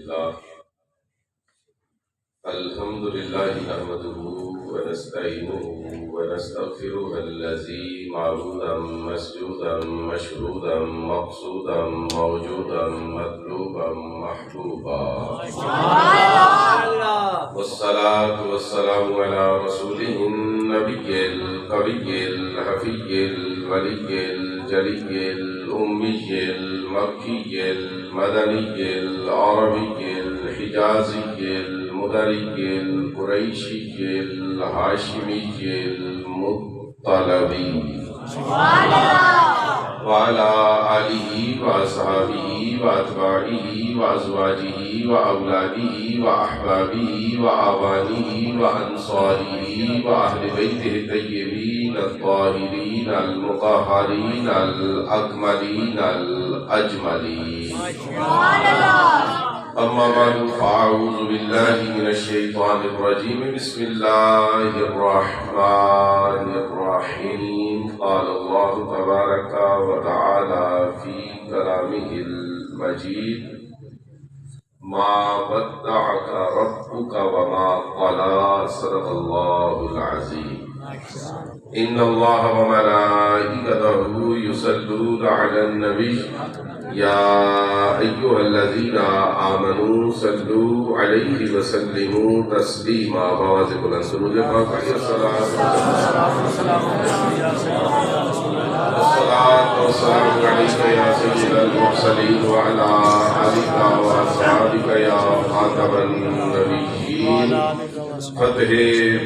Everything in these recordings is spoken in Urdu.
لله الحمد لله نحمده ونستعينه ونستغفره الذي معبودا مسجودا مشهودا مقصودا موجودا مطلوبا محبوبا والصلاة والسلام على رسوله النبي القوي الحفي الولي الجلي الأمي المكي المدني العربي الحجازي المدري القريشي الهاشمي المطلبي وعلى آله وأصحابه وأتباعه وأزواجه وأولاده وأحبابه وأعوانه وأنصاره وأهل بيته الطيبين الطاهرين المطهرين الأكملين الأجملين. أما بعد فأعوذ بالله من الشيطان الرجيم. بسم الله الرحمن الرحيم. قال الله تبارك وتعالى في كلامه المجيد: ما ودعك ربك وما قلى. صدق الله العظيم. إن الله وملائكته يصلون على النبي يا أيها الذين آمنوا صلوا عليه وسلموا تسليما. بواسط الأنصار والصلاة والسلام عليك يا سيد المرسلين وعلى آلك وأصحابك يا خاتم النبيين. فتح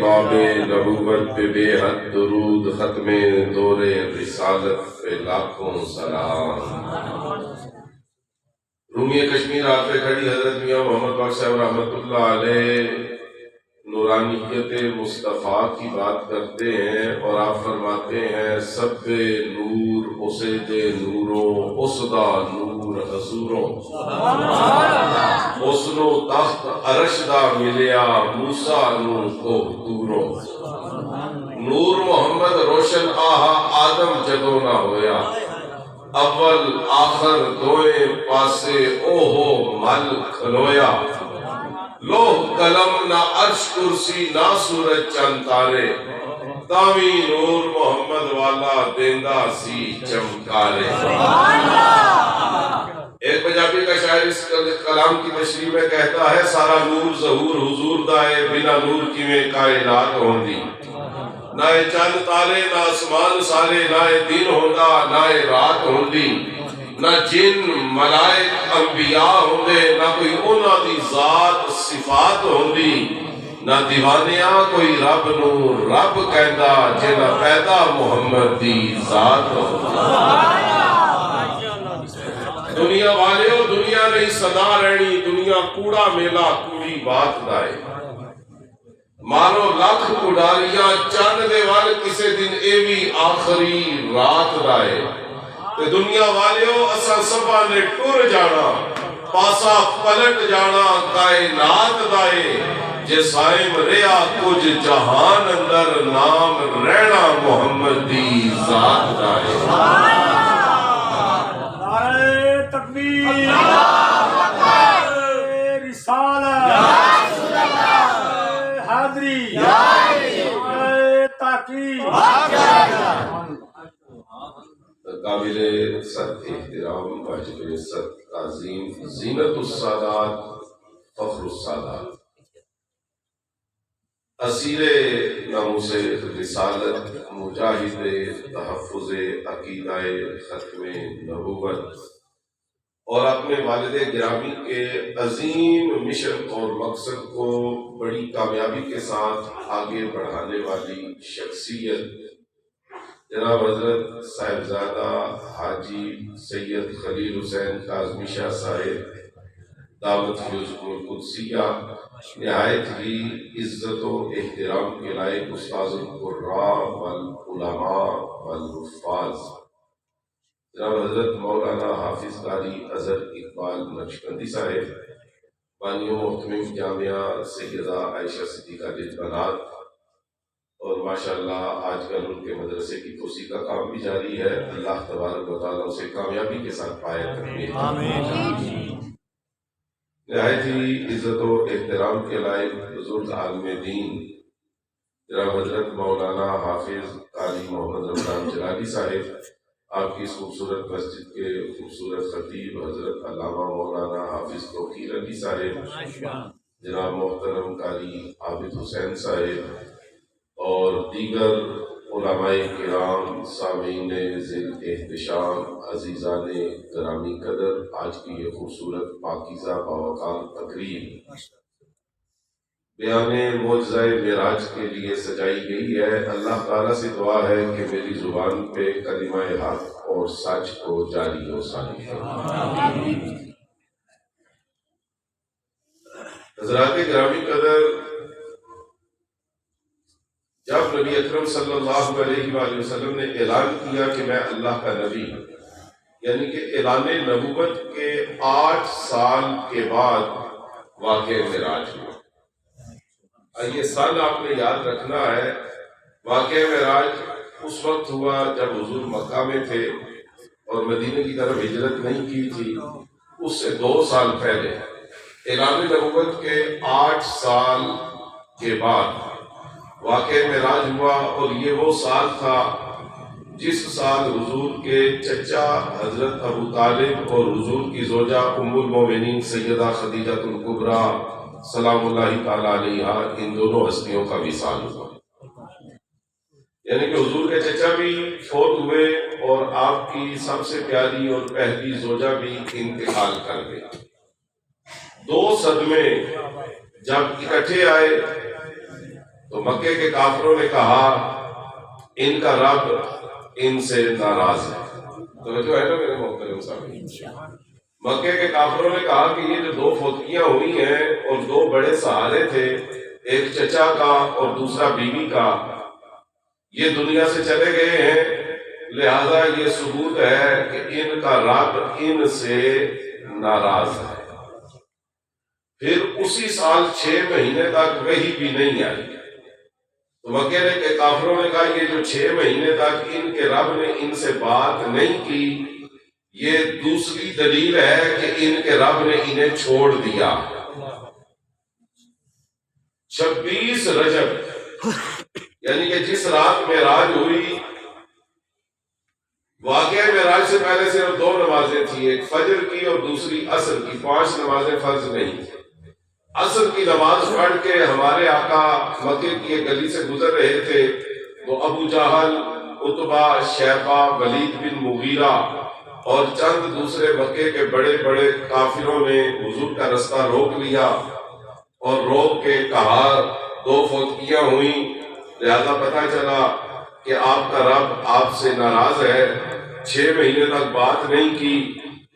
باب نبوت پہ بے حد درود، ختم دور رسالت پہ لاکھوں سلام. رومی کشمیر آپ پہ کھڑی حضرت میاں محمد بخش صاحب رحمۃ اللہ علیہ نورانیت مصطفیٰ کی بات کرتے ہیں اور آپ فرماتے ہیں: سب نور اسے دے نوروں اسدا نور حضوروں. حسن و تخت عرش دا ملیا موسیٰ نو کو دوروں. نور محمد روشن آہا آدم جدو نہ ہویا. اول آخر دوئے پاسے اوہو مل کھلویا. لوح قلم نہ عرش کرسی نہ سورج چند تارے. تاوی نور محمد والا دیندا سی چمکارے. ایک پنجابی کا شاعر اس کلام کی تشریح میں کہتا ہے: سارا نور ظہور حضور دائے، بنا نور کی میں کائنات ہوندی. نہ چند تارے نہ آسمان سارے، نہ دن ہوندا نہ رات ہوندی. نہ جن ملائک انبیاء ہوندے، نہ کوئی انہاں دی ذات صفات ہوندی. نہ دیوانیاں کوئی رب نو رب کہندا، جنہ پیدا محمد دی ذات ہوندی. دنیا والیو دنیا نہیں صدا رہنی، دنیا کوڑا میلا کوڑی بات دائے. مارو لاکھ اڈاریاں چند دے وال کسے دن ایوی آخری رات دائے. تے دنیا والیو اسا سبا نے ٹور جانا، پاسا پلٹ جانا کائنات دائے. جے سائم ریا کچھ جہان اندر، نام رہنا محمد دی ذات دائے. تکبیر، رسالت، حاضری، تاکید. قابل صد احترام واجب صد تعظیم زینت السادات فخر السادات، اسیر ناموس رسالت، مجاہد تحفظ عقیدہ ختم نبوت اور اپنے والد گرامی کے عظیم مشن اور مقصد کو بڑی کامیابی کے ساتھ آگے بڑھانے والی شخصیت جناب حضرت صاحبزادہ حاجی سید خلیل حسین کاظمی شاہ صاحب دعوت فیوزکم القدسیہ، نہایت ہی عزت و احترام کے لائق استاذ القراء والعلماء والحفاظ جناب حضرت مولانا حافظ قاری اظہر اقبال نقشبندی صاحب، بانیوں محتمم جامعہ سیدہ عائشہ صدیقہ بنات، اور ماشاءاللہ آج کل ان کے مدرسے کی توسیع کا کام بھی جاری ہے. اللہ تبارک و تعالیٰ اسے کامیابی کے ساتھ پائے. نہایت ہی عزت و احترام کے لائق بزرگ عالم دین جناب حضرت مولانا حافظ قاری محمد رمضان جلالی صاحب، آپ کی اس خوبصورت مسجد کے خوبصورت خطیب حضرت علامہ مولانا حافظ توقیر علی صاحب، جناب محترم قاری عابد حسین صاحب اور دیگر علماء کرام، سامعین ذیل احتشام، عزیزان گرامی قدر، آج کی یہ خوبصورت پاکیزہ باوقار تقریب بیان معجزہ معراج کے لیے سجائی گئی ہے۔ اللہ تعالیٰ سے دعا ہے کہ میری زبان پہ کلمہ حق اور سچ کو جاری و ساری فرمائے۔ حضرات گرامی قدر، جب نبی اکرم صلی اللہ علیہ وآلہ وسلم نے اعلان کیا کہ میں اللہ کا نبی، یعنی کہ اعلان نبوت کے 8 سال کے بعد واقعہ معراج ہوا۔ یہ سال آپ نے یاد رکھنا ہے، واقعہ معراج اس وقت ہوا جب حضور مکہ میں تھے اور مدینے کی طرف ہجرت نہیں کی تھی، اس سے 2 سال پہلے اعلان نبوت کے 8 سال کے بعد واقعہ معراج ہوا۔ اور یہ وہ سال تھا جس سال حضور کے چچا حضرت ابو طالب اور حضور کی زوجہ ام المومنین سیدہ خدیجہ الکبریٰ سلام اللہ تعالی علیہا، ان دونوں ہستیوں کا وصال ہوا۔ یعنی کہ حضور کے چچا بھی فوت ہوئے اور آپ کی سب سے پیاری اور پہلی زوجہ بھی انتقال کر گئی۔ 2 صدمے جب اکٹھے آئے تو مکے کے کافروں نے کہا ان کا رب ان سے ناراض ہے۔ تو جو ہے نا میرے محترم صاحب، مکے کے کافروں نے کہا کہ یہ جو 2 فوتگیاں ہوئی ہیں اور 2 بڑے سہارے تھے، ایک چچا کا اور دوسرا بیوی کا، یہ دنیا سے چلے گئے ہیں، لہذا یہ ثبوت ہے کہ ان کا رب ان سے ناراض ہے۔ پھر اسی سال 6 مہینے تک وحی بھی نہیں آئی۔ تو مکے کے کافروں نے کہا یہ جو 6 مہینے تک ان کے رب نے ان سے بات نہیں کی، یہ دوسری دلیل ہے کہ ان کے رب نے انہیں چھوڑ دیا۔ 26 رجب یعنی کہ جس رات معراج ہوئی، واقعہ معراج سے پہلے صرف 2 نمازیں تھیں، ایک فجر کی اور دوسری عصر کی، 5 نمازیں فرض نہیں تھیں۔ عصر کی نماز پڑھ کے ہمارے آقا مکے کی ایک گلی سے گزر رہے تھے تو ابو جہل، عتبہ، شیبہ، ولید بن مغیرہ اور چند دوسرے مکے کے بڑے بڑے کافروں نے حضور کا رستہ روک لیا اور روک کے کہا 2 فوتگیاں ہوئیں، لہذا پتہ چلا کہ آپ کا رب آپ سے ناراض ہے، 6 مہینے تک بات نہیں کی،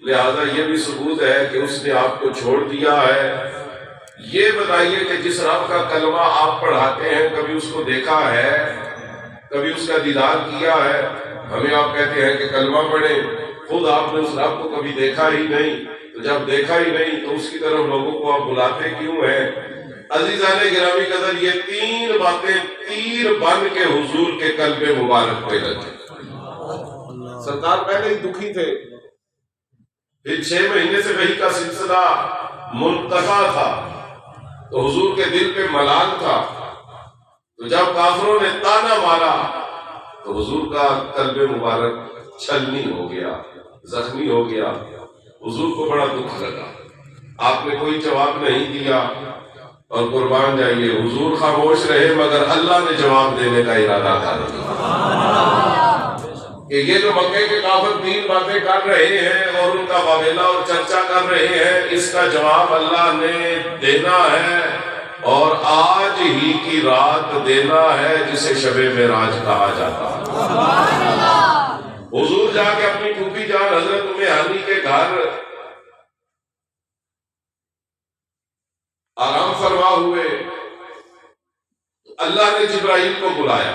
لہذا یہ بھی ثبوت ہے کہ اس نے آپ کو چھوڑ دیا ہے۔ یہ بتائیے کہ جس رب کا کلمہ آپ پڑھاتے ہیں، کبھی اس کو دیکھا ہے؟ کبھی اس کا دیدار کیا ہے؟ ہمیں آپ کہتے ہیں کہ کلمہ پڑھیں، خود آپ نے اس رب کو کبھی دیکھا ہی نہیں، تو جب دیکھا ہی نہیں تو اس کی طرف لوگوں کو آپ بلاتے کیوں ہیں؟ عزیزان گرامی قدر، یہ 3 باتیں تیر بن کے حضور کے قلب مبارک پہ لگے۔ سرکار پہلے ہی دکھی تھے، پھر 6 مہینے سے وحی کا سلسلہ منقطع تھا تو حضور کے دل پہ ملال تھا، تو جب کافروں نے تانا مارا تو حضور کا قلب مبارک چھلنی ہو گیا، زخمی ہو گیا، حضور کو بڑا دکھ لگا، آپ نے کوئی جواب نہیں دیا، اور قربان جائیے حضور خاموش رہے مگر اللہ نے جواب دینے کا ارادہ کر دیا کہ یہ جو مکے کے کافر 3 باتیں کر رہے ہیں اور ان کا واویلا اور چرچا کر رہے ہیں، اس کا جواب اللہ نے دینا ہے، اور آج ہی کی رات دینا ہے جسے شب معراج کہا جاتا ہے۔ حضور جا کے اپنی پھوپھی جان حضرت ام ہانی کے گھر آرام فرما ہوئے، اللہ نے جبرائیل کو بلایا۔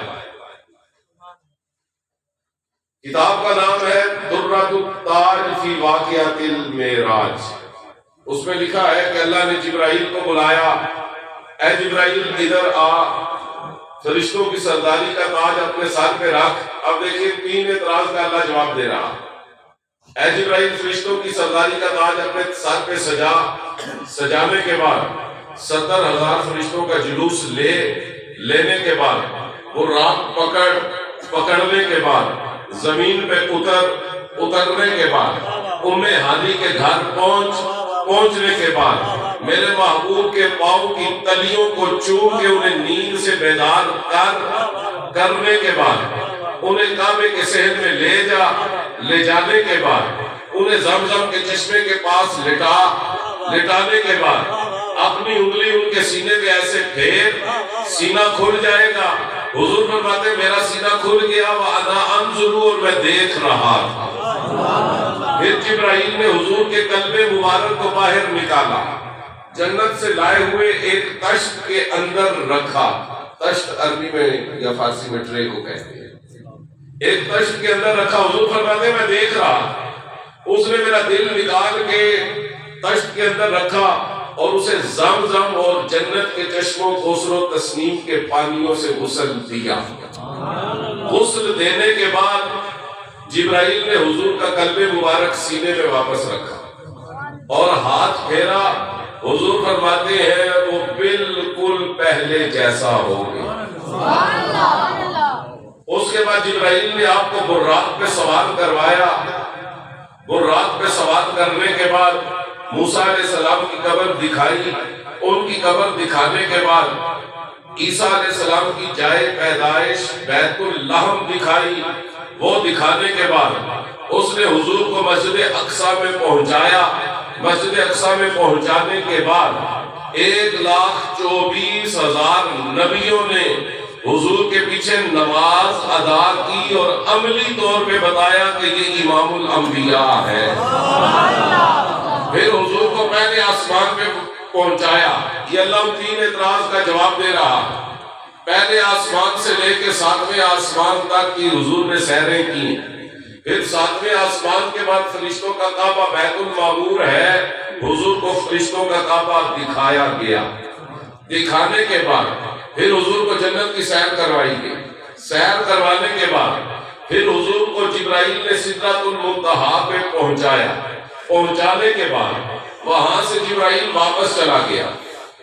کتاب کا نام ہے درۃ التاج فی واقعۃ المعراج، اس میں لکھا ہے کہ اللہ نے جبرائیل کو بلایا، اے جبرائیل ادھر آ، فرشتوں کی سرداری کا تاج اپنے سر پہ رکھ۔ اب دیکھیے 3 اعتراض کا اللہ جواب دے رہا، اے جبرائیل فرشتوں کی سرداری کا تاج اپنے سر پہ سجا، سجانے کے بعد 70,000 فرشتوں کا جلوس لینے کے بعد وہ رات پکڑنے کے بعد زمین پہ اترنے کے بعد ام ہانی کے گھر پہنچنے کے بعد میرے محبوب کے پاؤں کی تلیوں کو چوم کے انہیں نیند سے بیدار کرنے کے بعد انہیں کعبے کے صحن میں لے جانے کے بعد انہیں زمزم کے چشمے کے پاس لٹانے کے بعد اپنی انگلی ان کے سینے پہ ایسے پھیر سینہ کھل جائے گا. حضور فرماتے میرا سینہ کھل گیا وَأَنَا أَنظُرُ اور میں دیکھ رہا تھا. پھر جبرائیل نے حضور کے قلب مبارک کو باہر نکالا, جنت سے لائے ہوئے ایک تشت کے اندر رکھا. تشت عربی میں یا فارسی میں ٹرے کو کہتے ہیں. ایک تشت کے اندر رکھا. حضور فرماتے میں دیکھ رہا, اس نے میرا دل نکال کے تشت کے اندر رکھا اور اسے زمزم اور جنت کے چشموں کوثر و تسنیم کے پانیوں سے غسل دیا. غسل دینے کے بعد جبرائیل نے حضور کا قلب مبارک سینے میں واپس رکھا اور ہاتھ پھیرا. حضور فرماتے ہیں وہ بالکل پہلے جیسا ہو گیا. اس کے بعد جبرائیل نے آپ کو براق پہ سوار کروایا. براق پہ سوار کرنے کے بعد موسیٰ علیہ السلام کی قبر دکھائی. ان کی قبر دکھانے کے بعد عیسیٰ علیہ السلام کی جائے پیدائش بیت اللحم دکھائی. وہ دکھانے کے بعد اس نے حضور کو مسجد اقصیٰ میں پہنچایا. مسجد اقصیٰ میں پہنچانے کے بعد 1,24,000 نبیوں نے حضور کے پیچھے نماز ادا کی اور عملی طور پہ بتایا کہ یہ امام الانبیاء ہے. پھر حضور کو پہلے آسمان پہ پہنچایا. یہ اللہ 3 اعتراض کا جواب دے رہا. پہلے آسمان سے لے کے 7ویں آسمان تک کی حضور نے سیریں کی. پھر 7ویں آسمان کے بعد فرشتوں کا کعبہ بیت المعمور ہے, حضور کو فرشتوں کا کعبہ دکھایا گیا. دکھانے کے بعد پھر حضور کو جنت کی سیر کروائی گئی. سیر کروانے کے بعد پھر حضور کو جبرائیل نے سدرۃ المنتہا پہ پہنچایا. پہنچانے کے بعد وہاں سے جبرائیل واپس چلا گیا.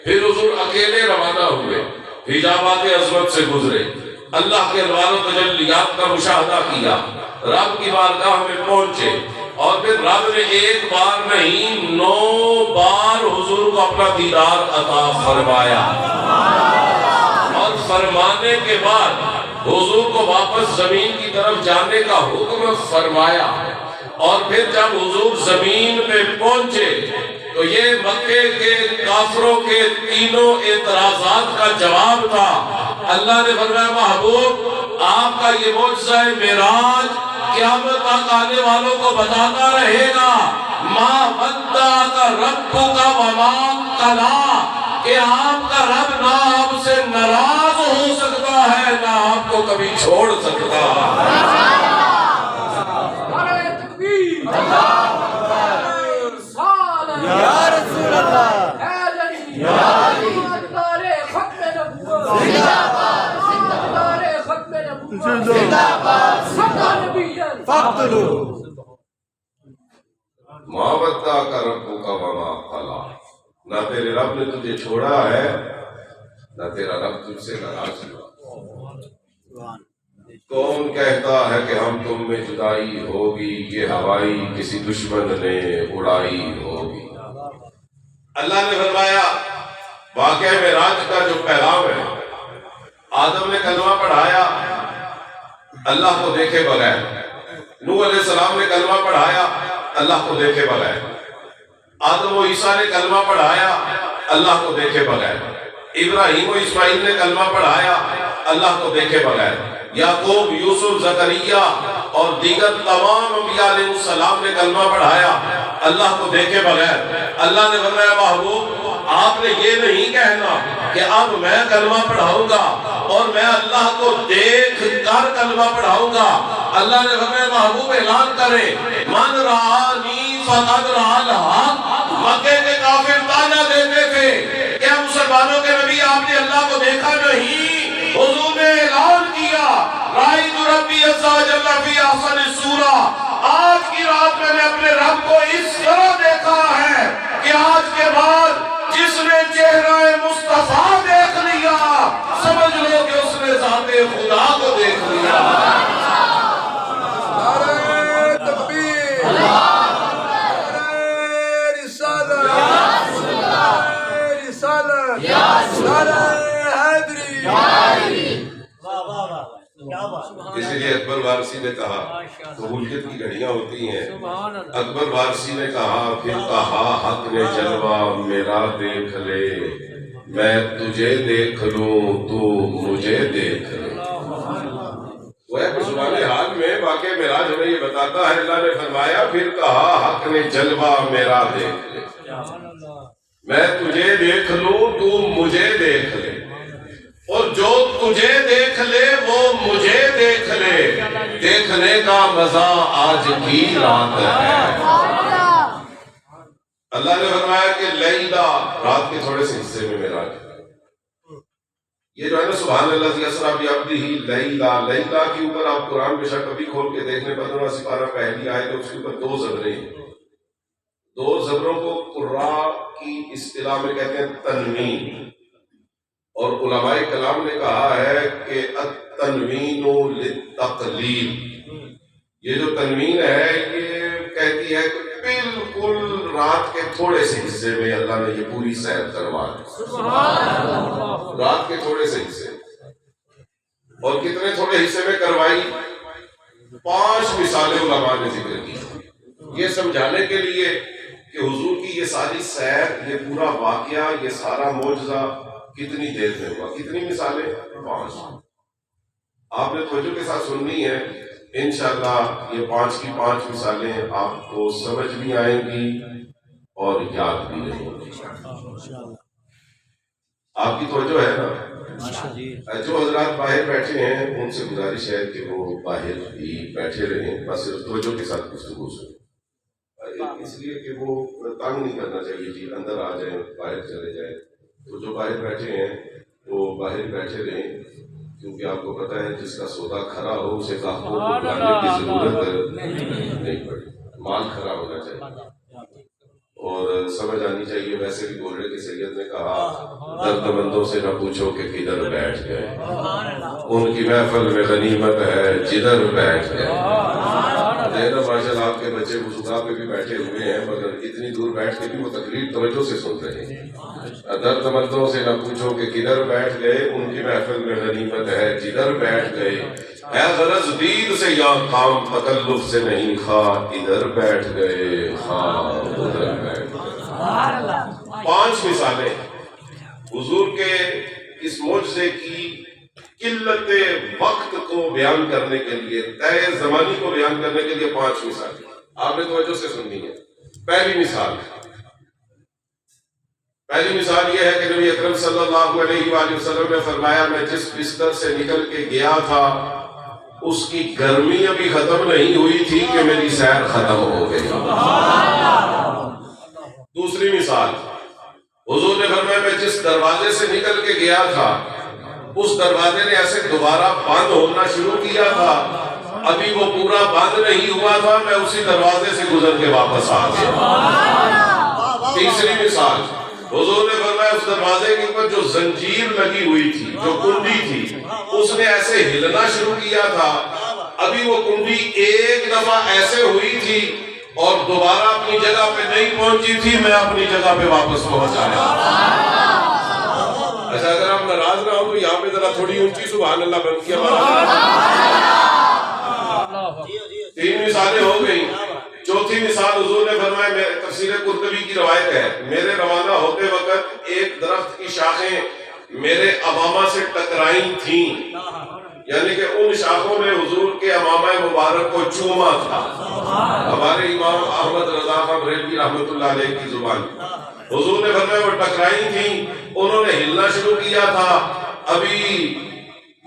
پھر حضور اکیلے روانہ ہوئے, حجابات عظمت سے گزرے, اللہ کے انوار و تجلیات کا مشاہدہ کیا, رب کی بارگاہ میں پہنچے اور پھر رب نے ایک بار نہیں 9 بار حضور کو اپنا دیدار عطا فرمایا. اور فرمانے کے بعد حضور کو واپس زمین کی طرف جانے کا حکم فرمایا. اور پھر جب حضور زمین پہ پہنچے تو یہ مکے کے کافروں کے تینوں اعتراضات کا جواب تھا. اللہ نے فرمایا محبوب آپ کا یہ معجزہ معراج قیامت تک آنے والوں کو بتاتا رہے گا. ما ودعک ربک وما قلی, کہ آپ کا رب نہ آپ سے ناراض ہو سکتا ہے نہ آپ کو کبھی چھوڑ سکتا ہے. یا رسول اللہ ما ودعک ربک وما قلی, نہ تیرے رب نے تجھے چھوڑا ہے نہ تیرا رب تجھ سے ناراض ہوا. کون کہتا ہے کہ ہم تم میں جدائی ہوگی, یہ ہوائی کسی دشمن نے اڑائی ہوگی. اللہ نے فرمایا واقعہ معراج کا جو پیغام ہے, آدم نے کلمہ پڑھایا اللہ کو دیکھے بغیر, نوح علیہ السلام نے کلمہ پڑھایا اللہ کو دیکھے بغیر, آدم و عیسیٰ نے کلمہ پڑھایا اللہ کو دیکھے بغیر, ابراہیم و اسماعیل نے کلمہ پڑھایا اللہ کو دیکھے بغیر, یعقوب, یوسف, زکریا اور دیگر تمام انبیاء علیہ السلام نے کلمہ پڑھایا اللہ کو دیکھے بغیر. اللہ نے فرمایا محبوب آپ نے یہ نہیں کہنا کہ اب میں کلمہ پڑھاؤں گا اور میں اللہ کو دیکھ کر کلمہ پڑھاؤں گا. اللہ نے فرمایا محبوب اعلان کرے من رآنی فقد رأى الحق. مکے کے کافر تانا دیتے تھے کیا مسلمانوں کے نبی آپ نے اللہ کو دیکھا نہیں؟ حضور نے اعلان کیا رأیت ربی عز و جل فی احسن صورۃ, آج کی رات میں نے اپنے رب کو اس طرح دیکھا ہے کہ آج کے بعد جس نے چہرہ مصطفیٰ دیکھ لیا سمجھ لو کہ اس نے ذات خدا کو دیکھ لیا۔ نعرہ تکبیر، نعرہ رسالت، نعرہ رسالت، نعرہ حیدری۔ اسی لیے اکبر وارثی نے کہا قبولیت کی گھڑیاں ہوتی ہیں۔ اکبر وارثی نے کہا پھر کہا حق نے جلوہ میرا دیکھ لے، میں تجھے دیکھ لوں تو مجھے دیکھ لے۔ وہ ہے زبان حال میں واقع معراج ہمیں یہ بتاتا ہے، اللہ نے فرمایا پھر کہا حق نے جلوہ میرا دیکھ لے، میں تجھے دیکھ لوں تو مجھے دیکھ لے، اور جو تجھے دیکھ لے وہ مجھے دیکھ لے، دیکھنے کا مزہ آج کی رات ہے۔ اللہ نے فرمایا کہ لیلہ رات کے تھوڑے سے حصے میں معراج، یہ جو ہے نا سبحان اللہ اسرا بعبدہ لیلہ، لیلہ کے اوپر آپ قرآن بے شک کبھی کھول کے دیکھنے 15واں سپارہ پہلی آیت ہے، اس کے اوپر 2 زبریں ہیں۔ 2 زبروں کو قراء کی اصطلاح میں کہتے ہیں تنوین، اور علماء کلام نے کہا ہے کہ التنوین للتقلیل، یہ جو تنوین ہے یہ کہتی ہے کہ بالکل رات کے تھوڑے سے حصے میں اللہ نے یہ پوری سیر کروا دی، رات کے تھوڑے سے حصے، اور کتنے تھوڑے حصے میں کروائی؟ 5 مثالیں علماء نے ذکر کی، یہ سمجھانے کے لیے کہ حضور کی یہ ساری سیر، یہ پورا واقعہ، یہ سارا معجزہ کتنی دیر میں ہوا، کتنی مثالیں؟ 5۔ آپ نے توجہ کے ساتھ سننی ہے، انشاءاللہ یہ 5 کی 5 مثالیں آپ کو سمجھ بھی آئیں گی اور یاد بھی رہیں گی۔ آپ کی توجہ ہے نا؟ جو حضرات باہر بیٹھے ہیں ان سے گزارش ہے کہ وہ باہر ہی بیٹھے رہیں، بس توجہ کے ساتھ گفتگو سنیں، اس لیے کہ وہ تنگ نہیں کرنا چاہیے جی اندر آ جائیں باہر چلے جائیں، تو جو باہر بیٹھے ہیں وہ باہر بیٹھے رہیں، کیونکہ آپ کو پتہ ہے جس کا سودا کھرا ہو اسے گاہکوں کو بلانے کی ضرورت نہیں پڑی، مال کھرا ہونا چاہیے اور سمجھ آنی چاہیے۔ ویسے بھی بول رہے کہ سید نے کہا درد مندوں سے نہ پوچھو کہ کدھر بیٹھ گئے، ان کی محفل میں غنیمت ہے جدھر بیٹھ گئے۔ ماشاء اللہ آپ کے بچے وضوء پہ بھی بیٹھے ہوئے ہیں، مگر اتنی دور بیٹھ کے بھی وہ تقریر توجہ سے سن رہے ہیں۔ درد مندوں سے نہ پوچھو کہ کدھر بیٹھ گئے، ان کی محفل میں غنیمت ہے جدھر بیٹھ گئے، اے غرض دید سے یا کام تکلف سے نہیں خواہ، ادھر بیٹھ گئے خواہ ادھر بیٹھ گئے۔ 5 مثالیں حضور کے اس معجزے کی قلت وقت کو بیان کرنے کے لیے، طے زمانی کو بیان کرنے کے لیے 5 مثالیں آپ نے توجہ سے سننی ہے۔ پہلی مثال یہ ہے کہ نبی اکرم صلی اللہ علیہ وآلہ وسلم نے فرمایا میں جس بستر سے نکل کے گیا تھا اس کی گرمی ابھی ختم نہیں ہوئی تھی کہ میری سیر ختم ہو گئی۔ دوسری مثال، حضور نے فرمایا میں جس دروازے سے نکل کے گیا تھا اس دروازے نے ایسے دوبارہ بند ہونا شروع کیا تھا، ابھی وہ پورا بند نہیں ہوا تھا، میں اسی دروازے سے گزر کے واپس آ گیا۔ تیسری مثال، حضور نے فرمایا اس دروازے کے اوپر جو زنجیر لگی ہوئی تھی، جو کنڈی تھی، اس نے ایسے ہلنا شروع کیا تھا، ابھی وہ کنڈی ایک دفعہ ایسے ہوئی تھی اور دوبارہ اپنی جگہ پہ نہیں پہنچی تھی، میں اپنی جگہ پہ واپس پہنچ آیا۔ اچھا اگر آپ ناراض نہ ہو تو یہاں پہ ذرا تھوڑی اونچی سبحان اللہ بن کی آواز۔ 3 مثالیں ہو گئی۔ چوتھی مثال حضور نے فرمایا، تفسیر قرطبی کی روایت ہے، میرے روانہ ہوتے وقت ایک درخت کی شاخیں میرے امامہ سے ٹکرائی تھیں، یعنی کہ ان شاخوں نے حضور کے امامہ مبارک کو چوما تھا۔ ہمارے امام احمد رضا خان بریلوی رحمۃ اللہ علیہ کی زبان، حضور نے فرمایا وہ ٹکرائی تھیں، انہوں نے ہلنا شروع کیا تھا، ابھی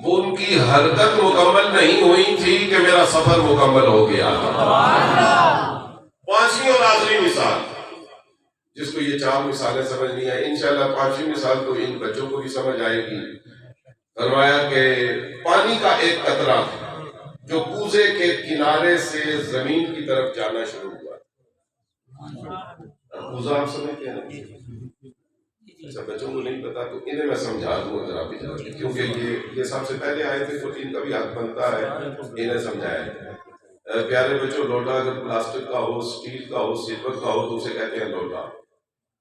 وہ ان کی حرکت مکمل نہیں ہوئی تھی کہ میرا سفر مکمل ہو گیا۔ 5ویں اور آخری مثال، جس کو یہ 4 مثالیں سمجھنی ہے، انشاءاللہ 5ویں مثال تو ان بچوں کو بھی سمجھ آئے گی۔ فرمایا کہ پانی کا ایک قطرہ جو کوزے کے کنارے سے زمین کی طرف جانا شروع ہوا، کوزہ آپ سمجھتے ہیں؟ اچھا بچوں کو نہیں پتا تو انہیں میں سمجھا دوں اگر آپ اجازت دیں، کیونکہ یہ سب سے پہلے آئے تھے تو ان کا بھی حق بنتا ہے انہیں سمجھایا جائے۔ پیارے بچوں، لوٹا اگر پلاسٹک کا ہو، اسٹیل کا ہو، سلور کا ہو تو اسے کہتے ہیں لوٹا،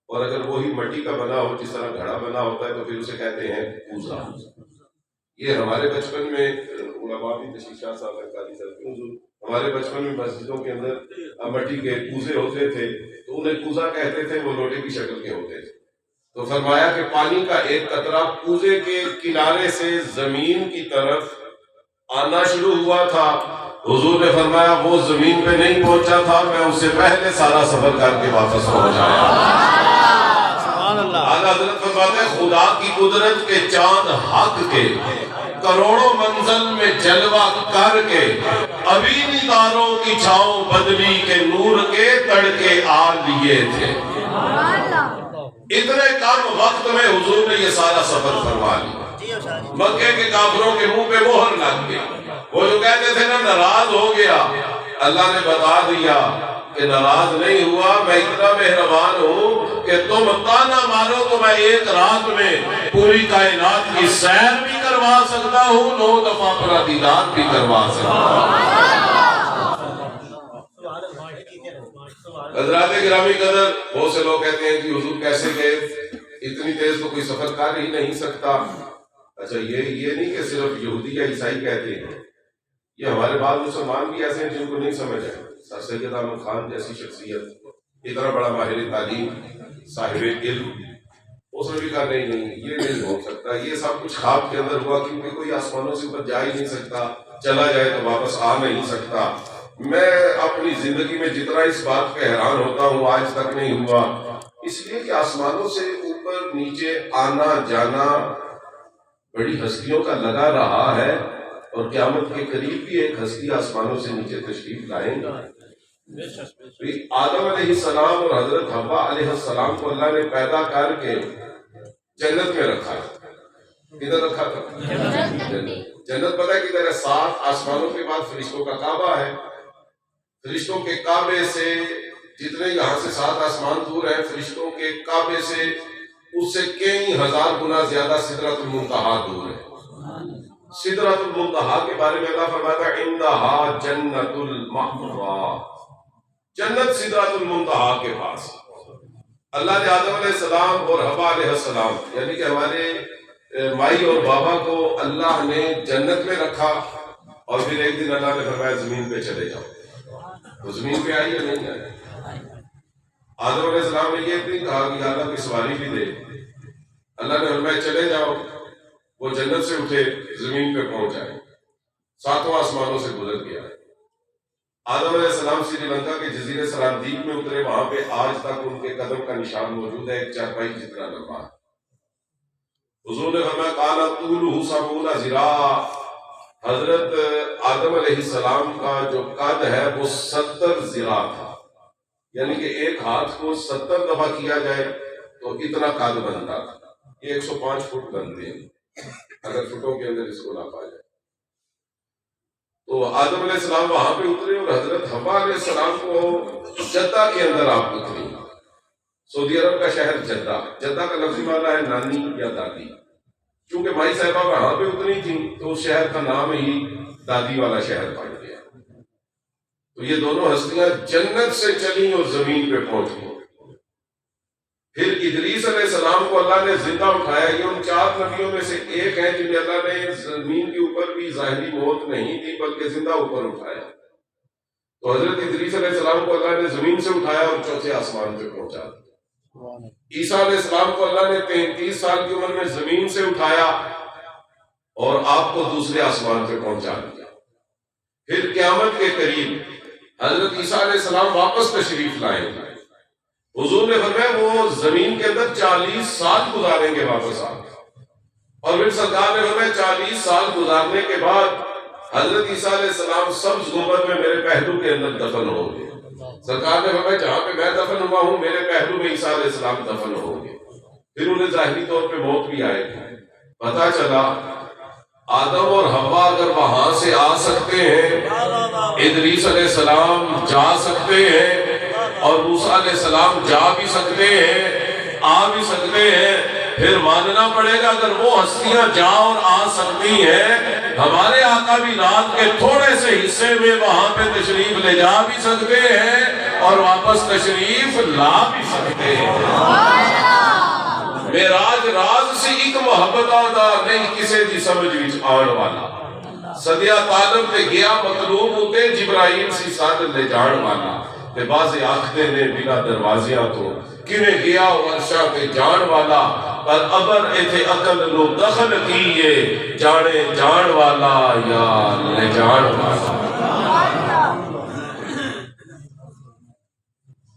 اور اگر وہی مٹی کا بنا ہو جس طرح گھڑا بنا ہوتا ہے تو پھر اسے کہتے ہیں کوزہ۔ یہ ہمارے بچپن میں علماء بھی تشریف شاہ صاحب قاری صاحب، ہمارے بچپن میں مسجدوں کے اندر مٹی کے کوزے ہوتے تھے تو انہیں کوزہ کہتے تھے، وہ لوٹے کی شکل کے ہوتے تھے۔ تو فرمایا کہ پانی کا ایک قطرہ کوزے کے کنارے سے زمین کی طرف آنا شروع ہوا تھا، حضور نے فرمایا وہ زمین پہ نہیں پہنچا تھا، میں اس سے پہلے سارا سفر کر کے واپس پہنچ آیا۔ اعلیٰ حضرت فرماتے ہیں خدا کی قدرت کے چاند حق کے کروڑوں منزل میں جلوہ کر کے ابھی تاروں کی چھاؤں بدلی کے نور کے تڑکے آ لیے تھے۔ اتنے کم وقت میں حضور نے یہ سارا سفر فرما لیا۔ مکے کے کافروں کے منہ پہ مہر لگ گئی، وہ جو کہتے تھے نا ناراض ہو گیا، اللہ نے بتا دیا کہ ناراض نہیں ہوا، میں اتنا مہربان ہوں کہ تم تانا مارو تو میں ایک رات میں پوری کائنات کی سیر بھی کروا سکتا ہوں، 9 دفعہ اپنا دیدار بھی کروا سکتا ہوں۔ حضرات گرامی قدر، بہت سے لوگ کہتے ہیں کہ حضور کیسے گئے، اتنی تیز تو کوئی سفر کر ہی نہیں سکتا۔ اچھا یہ نہیں کہ صرف یہودی یا عیسائی کہتے ہیں، یہ ہمارے بعض مسلمان بھی ایسے ہیں جن کو نہیں سمجھ آئے۔ سر سید احمد خان جیسی شخصیت، اتنا بڑا ماہر تعلیم، صاحب علم، اس نے بھی کہا نہیں یہ نہیں ہو سکتا، یہ سب کچھ خواب کے اندر ہوا، کیونکہ کوئی آسمانوں سے اوپر جا ہی نہیں سکتا، چلا جائے تو واپس آ نہیں سکتا۔ میں اپنی زندگی میں جتنا اس بات پہ حیران ہوتا ہوں آج تک نہیں ہوا، اس لیے کہ آسمانوں سے اوپر نیچے آنا جانا بڑی ہستیوں کا لگا رہا ہے، اور قیامت کے قریب بھی ایک ہستی آسمانوں سے نیچے تشریف لائیں گے۔ آدم علیہ السلام اور حضرت حوا علیہ السلام کو اللہ نے پیدا کر کے جنت میں رکھا ہے۔ کدھر رکھا تھا؟ جنت پتہ ہے کدھر ہے؟ 7 آسمانوں کے بعد فرشتوں کا کعبہ ہے۔ فرشتوں کے کعبے سے جتنے یہاں سے 7 آسمان دور ہیں، فرشتوں کے کعبے سے اس سے کئی ہزار گنا زیادہ سدرۃ المنتہا دور ہے۔ سدرۃ المنتہا کے بارے میں اللہ فرماتا ہے عندہا جنت المأویٰ، جنت سدرۃ المنتہا کے پاس۔ اللہ نے آدم علیہ السلام اور حوا علیہ السلام یعنی کہ ہمارے مائی اور بابا کو اللہ نے جنت میں رکھا، اور پھر ایک دن اللہ نے فرمایا زمین پہ چلے جاؤ۔ تو زمین پہ آئی یا نہیں آئی؟ آدم علیہ السلام نے یہ نہیں کہا کہ اللہ کی سواری بھی دے، اللہ نے فرمایا چلے جاؤ۔ وہ جنت سے اٹھے، زمین پہ پہنچ آئے، 7 آسمانوں سے گزر گیا۔ آدم علیہ السلام سری لنکا کے جزیرے سرادیپ میں اترے، وہاں پہ آج تک ان کے قدم کا نشان موجود ہے، ایک چارپائی جتنا لمبا۔ حضور نے فرمایا کانا طولہ 70 ذراع، حضرت آدم علیہ السلام کا جو قد ہے وہ 70 ذراع تھا، یعنی کہ ایک ہاتھ کو 70 دفعہ کیا جائے تو اتنا قد بنتا تھا۔ یہ 105 فٹ بنتے ہیں اگر فٹوں کے اندر اس کو ناپا جائے۔ تو آدم علیہ السلام وہاں پہ اترے، اور حضرت حوا علیہ السلام کو جدہ کے اندر آپ اتری۔ سعودی عرب کا شہر جدہ، جدہ کا لفظی معنی ہے نانی یا دادی، چونکہ مائی صاحبہ وہاں پہ اتری تھی تو اس شہر کا نام ہی دادی والا شہر پڑ گیا۔ تو یہ دونوں ہستیاں جنت سے چلیں اور زمین پہ پہنچ گئی۔ پھر ادریس علیہ السلام کو اللہ نے زندہ اٹھایا۔ یہ ان 4 نبیوں میں سے ایک ہیں جنہیں اللہ نے زمین کے اوپر بھی ظاہری موت نہیں دی بلکہ زندہ اوپر اٹھایا۔ تو حضرت ادریس علیہ السلام کو اللہ نے زمین سے اٹھایا اور 4تھے آسمان پہ پہنچا۔ عیسیٰ علیہ السلام کو اللہ نے 33 سال کی عمر میں زمین سے اٹھایا اور آپ کو دوسرے آسمان پہ پہنچا دیا۔ پھر قیامت کے قریب حضرت عیسیٰ علیہ السلام واپس تشریف لائیں گے۔ حضور نے فرمایا وہ زمین کے اندر 40 سال گزاریں گے واپس آ کے، اور پھر سرکار نے فرمایا 40 سال گزارنے کے بعد حضرت عیسیٰ علیہ السلام سبز گنبد میں میرے پہلو کے اندر دفن ہوں گے۔ سرکار نے فرمایا جہاں پہ میں دفن ہوا ہوں میرے پہلو میں عیسیٰ علیہ السلام دفن ہوں گے۔ پھر انہیں ظاہری طور پہ موت بھی آئے گی۔ پتہ چلا آدم اور حوا اگر وہاں سے آ سکتے ہیں، ادریس علیہ السلام جا سکتے ہیں، اور موسیٰ علیہ السلام جا بھی سکتے ہیں، آ بھی سکتے ہیں، پھر ماننا پڑے گا اگر وہ ہستیاں جا اور آ سکتی ہیں، ہمارے آقا بھی رات کے تھوڑے سے حصے میں وہاں پہ تشریف لے جا بھی سکتے ہیں اور واپس تشریف لا بھی سکتے ہیں۔ معراج راز سے ایک محبت آدھا نہیں کسے دی سمجھ وچ آن والا، صدیہ طالب تے گیا مطلوب ہوتے جبرائیل سی ساتھ لے جان والا، تے بازے آختے نے بنا دروازیاں تو کنے گیا ورشا تے جان والا، پر ابر ایتھے عقل نو دخل کیے جانے جان والا یا لے جان والا۔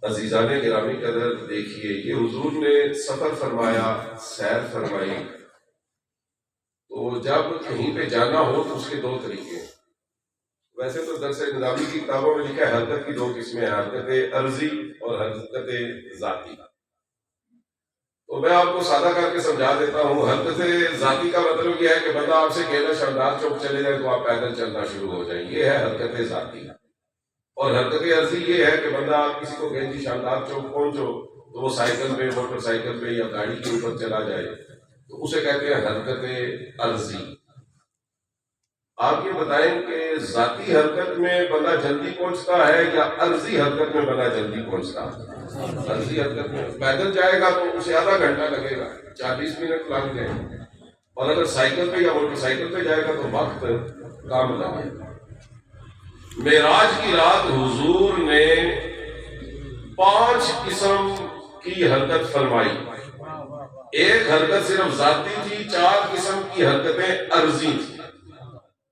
عزیزان گرامی قدر دیکھیے یہ حضور نے سفر فرمایا، سیر فرمائی، تو جب کہیں پہ جانا ہو تو اس کے دو طریقے ہیں۔ ویسے تو درس نظامی کی کتابوں میں لکھا ہے حرکت کی دو قسمیں ہیں، حرکت عرضی اور حرکت ذاتی۔ تو میں آپ کو سادہ کر کے سمجھا دیتا ہوں۔ حرکت ذاتی کا مطلب یہ ہے کہ بندہ آپ سے کہنا شاندار چوک چلے جائے تو آپ پیدل چلنا شروع ہو جائیں، یہ ہے حرکت ذاتی۔ اور حرکت عرضی یہ ہے کہ بندہ آپ کسی کو کہیں جی شاندار چوک پہنچو تو وہ سائیکل پہ، موٹر سائیکل پہ یا گاڑی کے اوپر چلا جائے، تو اسے کہتے ہیں حرکت عرضی۔ آپ یہ بتائیں کہ ذاتی حرکت میں بندہ جلدی پہنچتا ہے یا عرضی حرکت میں بندہ جلدی پہنچتا ہے؟ عرضی حرکت میں پیدل جائے گا تو اسے آدھا گھنٹہ لگے گا، 40 منٹ لگ جائیں گے، اور اگر سائیکل پہ یا موٹر سائیکل پہ جائے گا تو وقت کم لگے گا۔ معراج کی رات حضور نے 5 قسم کی حرکت فرمائی، ایک حرکت صرف ذاتی تھی، 4 قسم کی حرکتیں عرضی تھی۔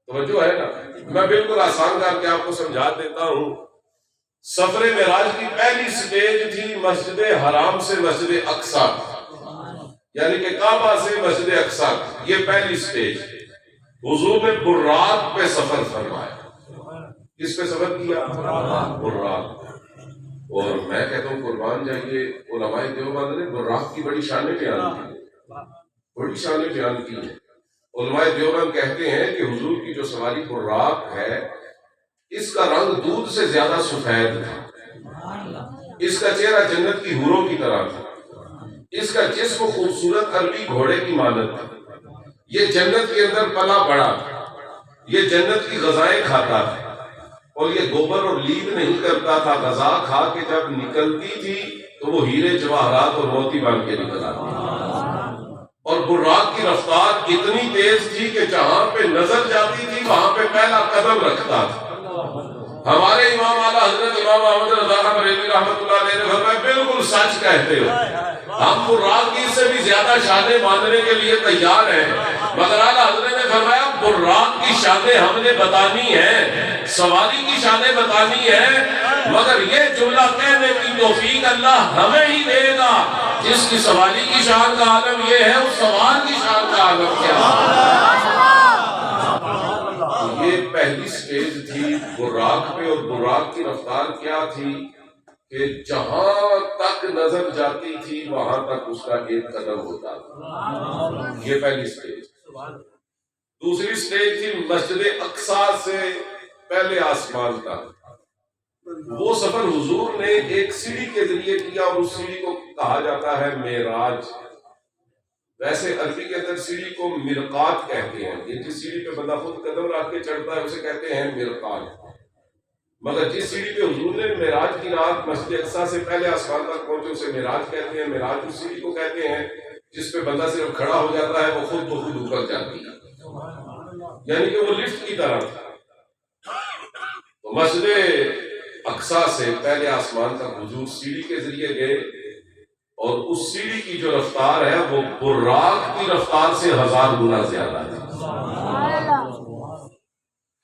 توجہ ہے نا؟ میں بالکل آسان کر کے آپ کو سمجھا دیتا ہوں۔ سفر معراج کی پہلی سٹیج تھی مسجد حرام سے مسجد اقصی، یعنی کہ کعبہ سے مسجد اقصی، یہ پہلی سٹیج۔ حضور نے براق پہ سفر فرمایا۔ کس پہ سفر کیا؟ براق۔ اور میں کہتا ہوں قربان جائیے، علماء دیوبند نے براق کی بڑی شانیں بیان کی، بڑی شانیں بیان کی ہیں۔ علماء دیوبند کہتے ہیں کہ حضور کی جو سواری براق ہے اس کا رنگ دودھ سے زیادہ سفید تھا، اس کا چہرہ جنت کی حوروں کی طرح تھا، اس کا جسم خوبصورت عربی گھوڑے کی مانند تھا، یہ جنت کے اندر پلا بڑا تھا، یہ جنت کی غذائیں کھاتا تھا، اور یہ گوبر اور لید نہیں کرتا تھا، غذا کھا کے جب نکلتی تھی تو وہ ہیرے جواہرات اور موتی بن کے نکل آتی تھی۔ اور براق کی رفتار اتنی تیز تھی کہ جہاں پہ نظر جاتی تھی وہاں پہ پہلا قدم رکھتا تھا۔ ہمارے امام اعلیٰ حضرت امام احمد رضا خان بریلوی رحمۃ اللہ علیہ نے فرمایا بالکل سچ کہتے ہو، ہم براق کی سے بھی زیادہ شانیں ماننے کے لیے تیار ہیں، مگر اعلیٰ حضرت نے فرمایا براق کی شانیں ہم نے بتانی ہیں، سواری کی شانیں بتانی ہیں، مگر یہ جملہ کہنے کی توفیق اللہ ہمیں ہی دے گا جس کی سواری کی شان کا عالم یہ ہے، اس سوار کی شان کا عالم کیا ہے۔ یہ پہلی سٹیج تھی براق پہ، اور براق کی رفتار کیا تھی کہ جہاں تک نظر جاتی تھی وہاں تک اس کا ایک قدم ہوتا تھا۔ یہ پہلی سٹیج۔ دوسری سٹیج تھی مسجد اقصی سے پہلے آسمان کا۔ وہ سفر حضور نے ایک سیڑھی کے ذریعے کیا، اور اس سیڑھی کو کہا جاتا ہے معراج۔ ویسے عربی کے اندر سیڑھی کو مرقات کہتے ہیں، یہ جس سیڑھی پہ بندہ خود قدم رکھ کے چڑھتا ہے اسے کہتے ہیں مرقات۔ مگر جس سیڑھی پہ حضور نے معراج کی رات مسجد اقصی سے پہلے آسمان تک پہنچے اسے معراج کہتے ہیں۔ معراج اس سیڑھی کو کہتے ہیں جس پہ بندہ صرف کھڑا ہو جاتا ہے، وہ خود بخود اوپر جاتی ہے، یعنی کہ وہ لفٹ کی طرح تھا۔ تو مسجد اقصی سے پہلے آسمان تک حضور سیڑھی کے ذریعے گئے، اور اس سیڑھی کی جو رفتار ہے وہ براق کی رفتار سے 1000 گنا زیادہ ہے۔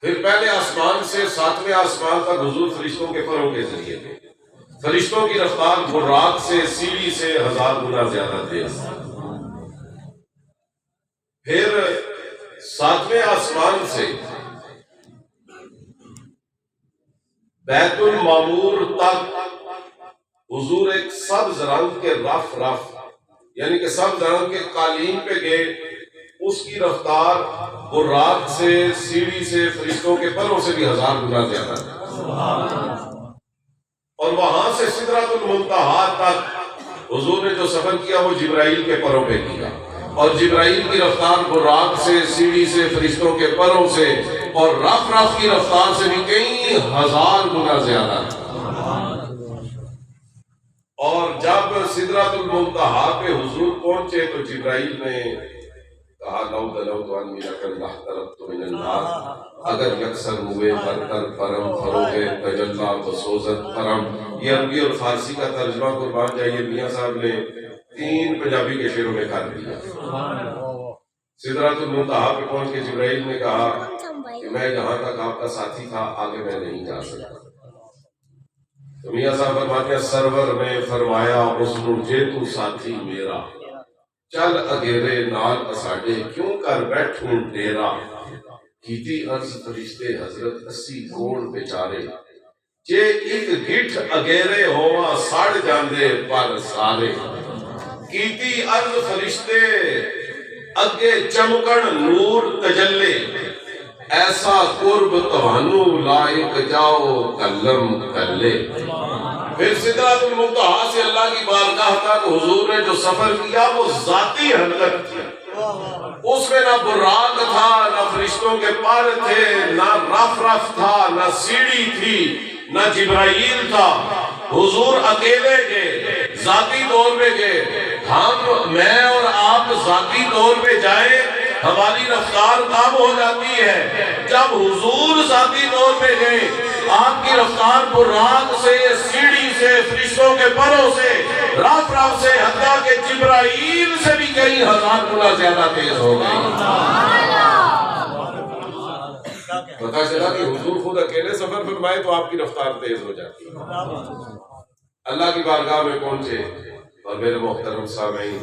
پھر پہلے آسمان سے 7ویں آسمان تک حضور فرشتوں کے پروں کے ذریعے گئے، فرشتوں کی رفتار براق سے سیڑھی سے 1000 گنا زیادہ تیز۔ پھر 7ویں آسمان سے بیت المعمور تک حضور ایک سبز رنگ کے رف یعنی کہ سبز رنگ کے قالین پہ گئے، اس کی رفتار براق سے سیڑھی سے فرشتوں کے پروں سے بھی 1000 گنا زیادہ ہے۔ اور وہاں سے سدرۃ المنتہا تک حضور نے جو سفر کیا وہ جبرائیل کے پروں پہ کیا، اور جبرائیل کی رفتار براق سے، سیڑھی سے، فرشتوں کے پروں سے اور رف رف کی رفتار سے بھی کئی ہزار گنا زیادہ ہے۔ اور جب سدرۃ المنتہا پہ حضور پہنچے تو جبرائیل نے کہا لو دلوت عنی لکنہ ترکت من النار، اگر یکسر ہوئے برتر پرم فروغ تجلی بسوزت پرم۔ یہ عربی اور فارسی کا ترجمہ قربان جائیے میاں صاحب نے 3 پنجابی کے شعروں میں کر دیا۔ سدرۃ المنتہا پہ پہنچ کے جبرائیل نے کہا کہ میں جہاں تک آپ کا ساتھی تھا آگے میں نہیں جا سکتا۔ تو میاں صاحب فرماتے ہیں سرور نے فرمایا اس جے تو ساتھی میرا، چل اگیرے نال اساڈے کیوں کر بیٹھوں ڈیرا۔ کیتی عرض فرشتے حضرت 80 کوڑ بیچارے، جے ایک گٹھ اگیرے ہوا سڑ جاندے پر سارے۔ کیتی عرض فرشتے اگے چمکن نور تجلے، ایسا قرب توانو لائق جاؤ کلم کلے۔ پھر سدرۃ المنتہا سے اللہ کی بارگاہ تک حضور نے جو سفر کیا وہ ذاتی حلقت تھی، اس میں نہ براق تھا، نہ فرشتوں کے پر تھے، نہ رف رف تھا، نہ سیڑھی تھی، نہ جبرائیل تھا۔ حضور اکیلے گئے، ذاتی طور پہ گئے۔ میں اور آپ ذاتی طور پہ جائیں ہماری رفتار کم ہو جاتی ہے، جب حضور ذاتی طور پہ گئے آپ کی رفتار براق سے، سیڑھی سے، فرشتوں کے پروں سے، رف رف سے، حتیٰ کہ جبرائیل سے بھی کئی ہزار گنا زیادہ تیز ہو گئی۔ پتہ چلا کہ حضور خود اکیلے سفر فرمائے تو آپ کی رفتار تیز ہو جاتی ہے۔ اللہ کی بارگاہ میں پہنچے اور میرے محترم سامعین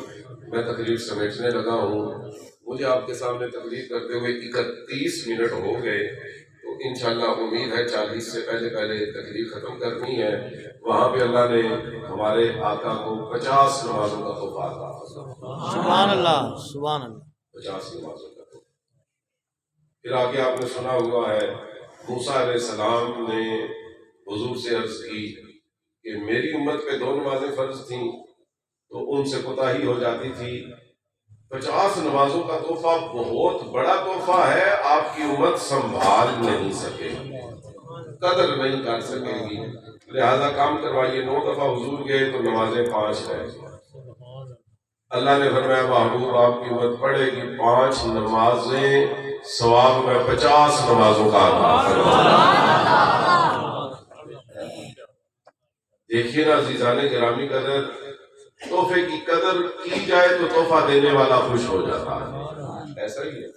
میں تقریر سمیٹنے لگا ہوں۔ مجھے آپ کے سامنے تقریر کرتے ہوئے 31 منٹ ہو گئے، تو انشاءاللہ امید ہے 40 سے پہلے تقریر ختم کرنی ہے۔ وہاں پہ اللہ نے ہمارے آقا کو 50 نمازوں کا تحفہ عطا فرمایا۔ سبحان اللہ، سبحان اللہ۔ 50 نمازوں کا تحفہ۔ پھر آگے آپ نے سنا ہوا ہے موسیٰ علیہ السلام نے حضور سے عرض کی کہ میری امت پہ 2 نمازیں فرض تھیں تو ان سے کوتاہی ہو جاتی تھی، 50 نمازوں کا تحفہ بہت بڑا تحفہ ہے، آپ کی امت سنبھال نہیں سکے، قدر نہیں کر سکے گی، لہذا کام کروائیے۔ 9 دفعہ حضور گئے تو نمازیں 5 رہ گئی۔ اللہ نے فرمایا محبوب آپ کی امت پڑھے گی 5 نمازیں، ثواب میں 50 نمازوں کا عطا فرمایا۔ دیکھیے نا عزیزان گرامی قدر، تحفے کی قدر کی جائے تو تحفہ دینے والا خوش ہو جاتا ہے، ایسا ہی ہے۔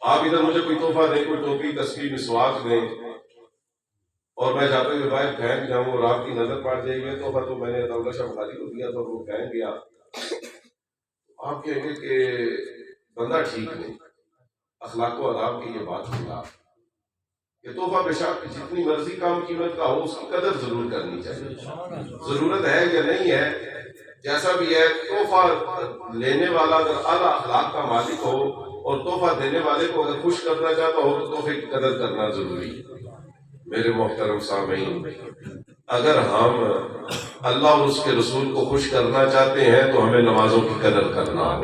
آپ ادھر مجھے کوئی تحفہ دیں، کوئی ٹوپی، تسبیح، مسواک دیں، اور میں جاتے ہوئے باہر پھینک جاؤں اور آپ کی نظر پڑ جائے گی تحفہ تو میں نے دولت شاہ بخاری کو دیا تو وہ پھینک گیا، آپ کہیں گے کہ بندہ ٹھیک نہیں، اخلاق و آداب کی یہ بات خلاف کہ تحفہ بے شک جتنی مرضی کام قیمت کا ہو اس کی قدر ضرور کرنی چاہیے، ضرورت ہے یا نہیں ہے جیسا بھی ہے۔ تحفہ لینے والا اگر اعلیٰ اخلاق کا مالک ہو اور تحفہ دینے والے کو اگر خوش کرنا چاہتا ہو تو تحفے کی قدر کرنا ضروری ہے۔ میرے محترم سامعین، اگر ہم اللہ اور اس کے رسول کو خوش کرنا چاہتے ہیں تو ہمیں نمازوں کی قدر کرنا ہو،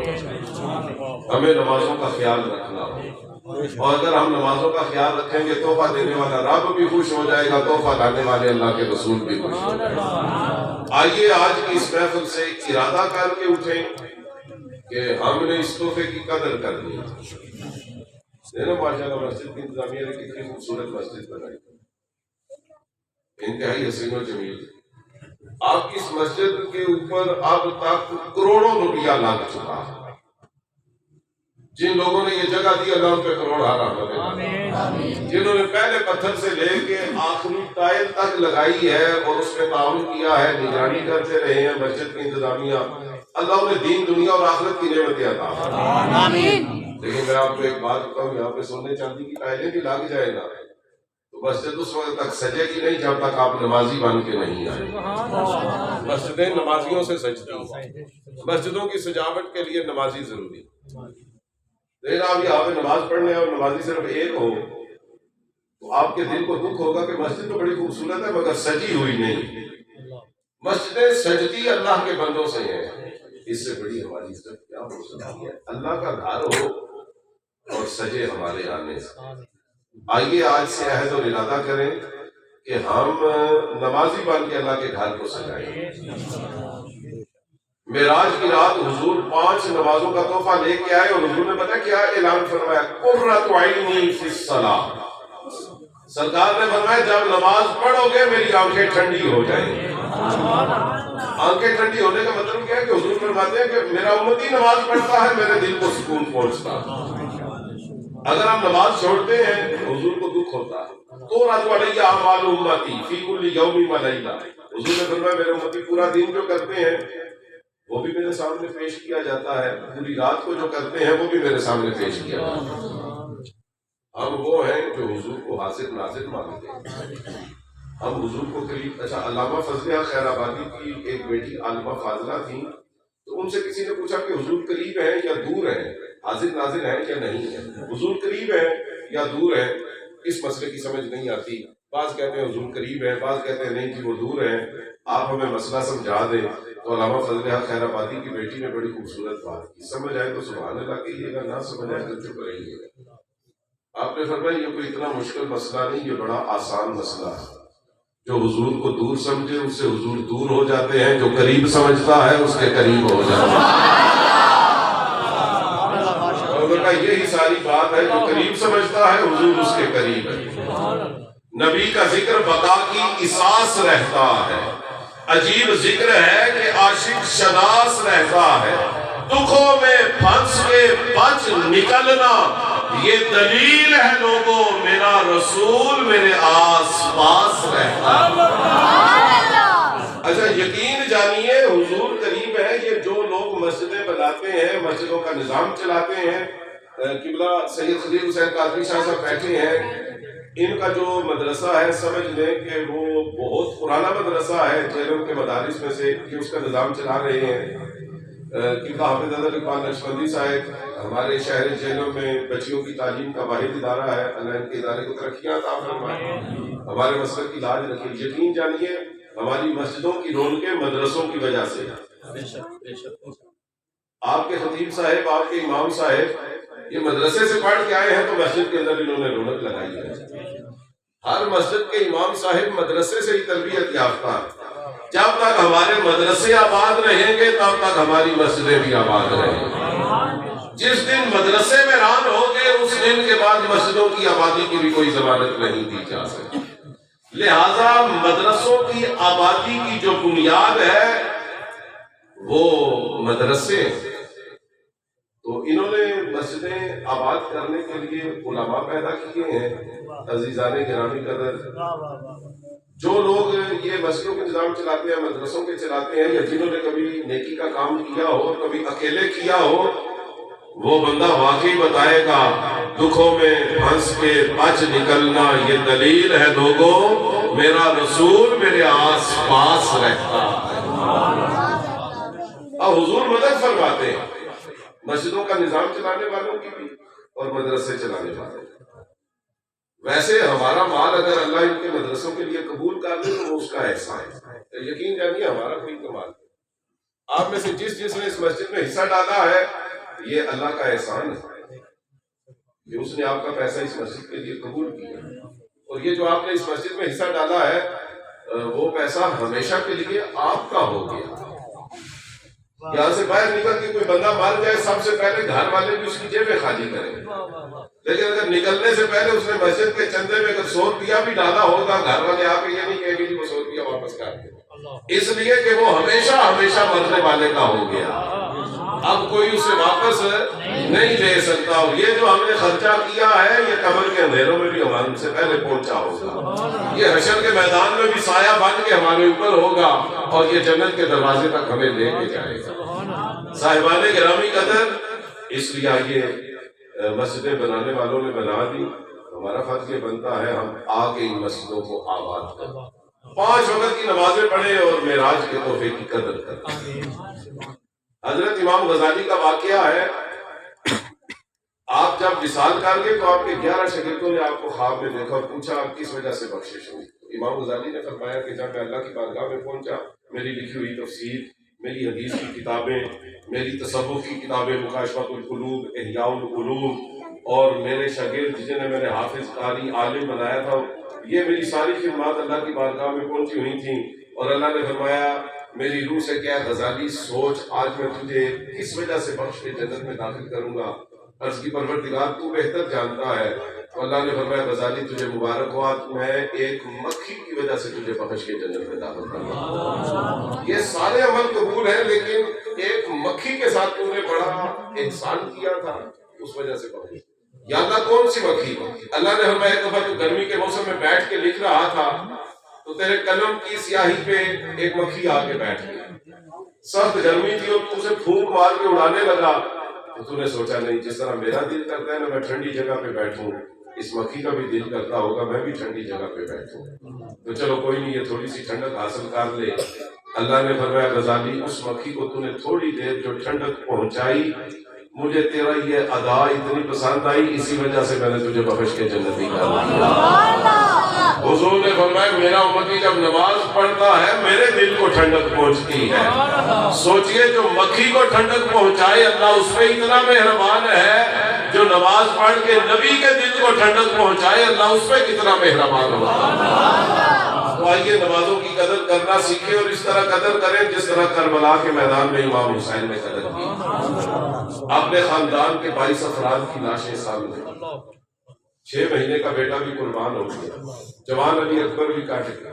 ہمیں نمازوں کا خیال رکھنا ہو، اور اگر ہم نمازوں کا خیال رکھیں گے تحفہ دینے والا رب بھی خوش ہو جائے گا، تحفہ لانے والے اللہ کے رسول بھی خوش ہو جائے گا۔ آئیے آج کی اس محفل سے ارادہ کر کے اٹھیں کہ ہم نے اس تحفے کی قدر کرنی ہے۔ ماشاءاللہ مسجد کی انتظامیہ نے کتنی خوبصورت مسجد بنائی، انتہائی حسین و جمیل۔ آپ کی اس مسجد کے اوپر اب تک کروڑوں روپیہ لگ چکا ہے۔ جن لوگوں نے یہ جگہ دی اللہ ان پہ کروڑ رحمت ہے، جنہوں نے پہلے پتھر سے لے کے آخری ٹائل تک لگائی ہے اور اس میں تعاون کیا ہے، نگرانی کرتے رہے ہیں مسجد کی انتظامیہ، اللہ انہیں دین دنیا اور آخرت کی نعمتیں عطا فرمائے۔ لیکن میں آپ کو ایک بات بتاؤں، یہاں پہ سونے چاندی کی ٹائلیں بھی لگ جائے نا تو مسجد اس وقت تک سجے گی نہیں جب تک آپ نمازی بن کے نہیں آئے۔ مسجدیں نمازیوں سے سجتی ہیں، مسجدوں کی سجاوٹ کے لیے نمازی ضروری ہے۔ لیکن آپ یہاں پہ نماز پڑھنے اور نمازی صرف ایک ہو تو آپ کے دل کو دکھ ہوگا کہ مسجد تو بڑی خوبصورت ہے مگر سجی ہوئی نہیں. مسجدیں سجتی اللہ کے بندوں سے ہیں. اس سے بڑی ہماری عزت کیا ہو سکتی ہے؟ اللہ کا گھر ہو اور سجے ہمارے آنے سے. آئیے آج سے عہد اور ارادہ کریں کہ ہم نمازی بن کے اللہ کے گھر کو سجائیں. معراج کی رات حضور 5 نمازوں کا تحفہ لے کے آئے اور حضور نے پتہ کیا اعلان فرمایا؟ قرۃ عینی فی الصلاۃ. سرکار نے فرمایا جب نماز پڑھو گے میری آنکھیں ٹھنڈی ہو جائیں گی. آنکھیں ٹھنڈی ہونے کا مطلب کیا ہے کہ حضور فرماتے ہیں کہ میرا امتی نماز پڑھتا ہے میرے دل کو سکون پہنچتا ہے. اگر ہم نماز چھوڑتے ہیں حضور کو دکھ ہوتا ہے. تو رات علیہ اعمال امتی فی کل یوم و لیلہ. حضور نے فرمایا میرے امتی پورا دن جو کرتے ہیں وہ بھی میرے سامنے پیش کیا جاتا ہے, پوری رات کو جو کرتے ہیں وہ بھی میرے سامنے پیش کیا جاتا ہے. ہم وہ ہیں جو حضور کو حاضر ناظر مانتے ہیں. ہم حضور کو قریب. اچھا, علامہ فضلیہ خیر آبادی کی ایک بیٹی عالمہ فاضلہ تھی, تو ان سے کسی نے پوچھا کہ حضور قریب ہیں یا دور ہیں, حاضر ناظر ہیں یا نہیں ہیں. حضور قریب ہیں یا دور ہیں, اس مسئلے کی سمجھ نہیں آتی. بعض کہتے ہیں حضور قریب ہیں, بعض کہتے ہیں نہیں جی وہ دور ہیں, آپ ہمیں مسئلہ سمجھا دیں. تو علامہ فضلیہ خیر آبادی کی بیٹی نے بڑی خوبصورت بات کی. سمجھ آئے تو سبحان اللہ کہیے گا, نہ سمجھ آئے تو چپ رہیے گا. آپ نے فرمایا یہ کوئی اتنا مشکل مسئلہ نہیں, یہ بڑا آسان مسئلہ ہے. جو حضور کو دور سمجھے اس سے حضور دور ہو جاتے ہیں, جو قریب سمجھتا ہے اس کے قریب ہو جاتا ہے. یہی ساری بات ہے, جو قریب سمجھتا ہے حضور اس کے قریب ہے. نبی کا ذکر بقا کی اساس رہتا ہے. عجیب ذکر ہے کہ عاشق شناس رہتا ہے. دکھوں میں پھنس کے بچ نکلنا یہ دلیل ہے لوگوں, میرا رسول میرے آس پاس رہتا ہے. اچھا یقین جانیے حضور قریب ہے. یہ جو لوگ مسجدیں بناتے ہیں, مسجدوں کا نظام چلاتے ہیں, قبلہ سید خلیل حسین قادری شاہ صاحب بیٹھے ہیں, ان کا جو مدرسہ ہے سمجھ لیں کہ وہ بہت پرانا مدرسہ ہے جیلوں کے مدارس میں سے, کہ اس کا نظام چلا رہے ہیں. قبلہ حافظ اظہر اقبال نقشبندی صاحب ہمارے شہر جیلوں میں بچیوں کی تعلیم کا واحد ادارہ ہے. اللہ ان کے ادارے کو ترقیاں عطا فرمائے, ہمارے مسلک کی لاج رکھے. یقین جانیے ہماری مسجدوں کی رونقیں مدرسوں کی وجہ سے. آپ کے خطیب صاحب, آپ کے امام صاحب یہ مدرسے سے پڑھ کے آئے ہیں تو مسجد کے اندر انہوں نے رونق لگائی ہے. ہر مسجد کے امام صاحب مدرسے سے ہی تربیت یافتہ. جب تک ہمارے مدرسے آباد رہیں گے تب تک ہماری مسجدیں بھی آباد رہیں گی. جس دن مدرسے میں ران ہو گے اس دن کے بعد مسجدوں کی آبادی کی بھی کوئی ضمانت نہیں دی جا سکتی. لہذا مدرسوں کی آبادی کی جو بنیاد ہے وہ مدرسے. تو انہوں نے مسجدیں آباد کرنے کے لیے علماء پیدا کیے ہیں. عزیزان گرامی قدر, جو لوگ یہ مسجدوں کے نظام چلاتے ہیں, مدرسوں کے چلاتے ہیں, یا جنہوں نے کبھی نیکی کا کام کیا ہو, کبھی اکیلے کیا ہو, وہ بندہ واقعی بتائے گا دکھوں میں پھنس کے بچ نکلنا یہ دلیل ہے لوگوں, میرا رسول میرے آس پاس رہتا ہے. اب حضور مدد فرماتے ہیں مسجدوں کا نظام چلانے والوں کی بھی اور مدرسے چلانے والوں کی. ویسے ہمارا مال اگر اللہ ان کے مدرسوں کے لیے قبول کر لے تو وہ اس کا احسان ہے. یقین جانیے ہمارا کوئی کمال نہیں. آپ میں سے جس نے اس مسجد میں حصہ ڈالا ہے یہ اللہ کا احسان ہے کہ اس نے آپ کا پیسہ اس مسجد کے لیے قبول کیا. اور یہ جو آپ نے اس مسجد میں حصہ ڈالا ہے وہ پیسہ ہمیشہ کے لیے آپ کا ہو گیا. یہاں سے باہر نکل کے کوئی بندہ مر جائے سب سے پہلے گھر والے بھی اس کی جیبیں خالی کریں گے, لیکن اگر نکلنے سے پہلے اس نے مسجد کے چندے میں اگر 100 روپیہ بھی ڈالا ہوگا, گھر والے آ کے یہ نہیں کہیں گے کہ وہ 100 روپیہ واپس کر دیں, اس لیے کہ وہ ہمیشہ ہمیشہ مرنے والے کا ہو گیا. اب کوئی اسے واپس نہیں لے سکتا. اور یہ جو ہم نے خرچہ کیا ہے یہ قبر کے اندھیروں میں بھی ہمارے سے پہلے پہنچا ہوگا, یہ حشر کے میدان میں بھی سایہ بن کے ہمارے اوپر ہوگا, اور یہ جنت کے دروازے تک ہمیں لے کے جائے گا. صاحبان گرامی قدر, اس لیے یہ مسجدیں بنانے والوں نے بنا دی. ہمارا فرض یہ بنتا ہے ہم آ کے ان مسجدوں کو آباد کریں, 5 وقت کی نمازیں پڑھیں اور معراج کے تحفے کی قدر کریں. حضرت امام غزالی کا واقعہ ہے, آپ جب وصال کر گئے تو آپ کے 11 شاگردوں نے آپ کو خواب میں دیکھا اور پوچھا کس وجہ سے بخشش ہوئی. امام غزالی نے فرمایا کہ جب میں اللہ کی بارگاہ میں پہنچا، میری لکھی ہوئی تفسیر، میری حدیث کی کتابیں، میری تصوف کی کتابیں، مکاشفۃ القلوب، احیاء العلوم، اور میرے شاگرد جنہیں میں نے حافظ، قاری، عالم بنایا تھا، یہ میری ساری خدمات اللہ کی بارگاہ میں پہنچی ہوئی تھیں. اور اللہ نے فرمایا میری روح سے کیا غزالی سوچ، آج میں تجھے کس وجہ سے بخش کے جنت میں داخل کروں گا. عرض کی پروردگار تو بہتر جانتا ہے. تو اللہ نے فرمایا غزالی تجھے مبارک ہوا، میں ایک مکھی کی وجہ سے تجھے بخش کے جنت میں داخل کروں. یہ سارے عمل قبول ہیں، لیکن ایک مکھی کے ساتھ تو نے بڑا احسان کیا تھا، اس وجہ سے بخش. یا اللہ کون سی مکھی؟ اللہ نے فرمایا ایک دفعہ تو گرمی کے موسم میں بیٹھ کے لکھ رہا تھا تو تیرے قلم کی سیاہی پہ ایک مکھی آ کے بیٹھ گئی. سخت گرمی تھی اور تو اسے پھونک مار کے اڑانے لگا تو تو نے سوچا نہیں، جس طرح میرا دل کرتا ہے نا میں ٹھنڈی جگہ پہ بیٹھوں، اس مکھی کا بھی دل کرتا ہوگا میں بھی ٹھنڈی جگہ پہ بیٹھوں. تو چلو کوئی نہیں، یہ تھوڑی سی ٹھنڈک حاصل کر لے. اللہ نے فرمایا غزالی اس مکھی کو تو نے تھوڑی دیر جو ٹھنڈک پہنچائی، مجھے تیرا یہ ادا اتنی پسند آئی، اسی وجہ سے میں نے تجھے بخش کے جنتی کر دیا. حضور نے فرمایا میرا امتی جب نماز پڑھتا ہے میرے دل کو ٹھنڈک پہنچتی ہے. سوچئے جو مکھی کو ٹھنڈک پہنچائے اللہ اس پہ اتنا مہربان ہے، جو نماز پڑھ کے نبی کے دل کو ٹھنڈک پہنچائے اللہ اس پہ کتنا مہربان ہوتا ہے. تو آئیے نمازوں کی قدر کرنا سیکھیں اور اس طرح قدر کریں جس طرح کربلا کے میدان میں امام حسین نے قدر کی. اپنے خاندان کے 22 افراد کی لاشیں سامنے، 6 مہینے کا بیٹا بھی قربان ہو گیا، جوان علی اکبر بھی کاٹ گیا.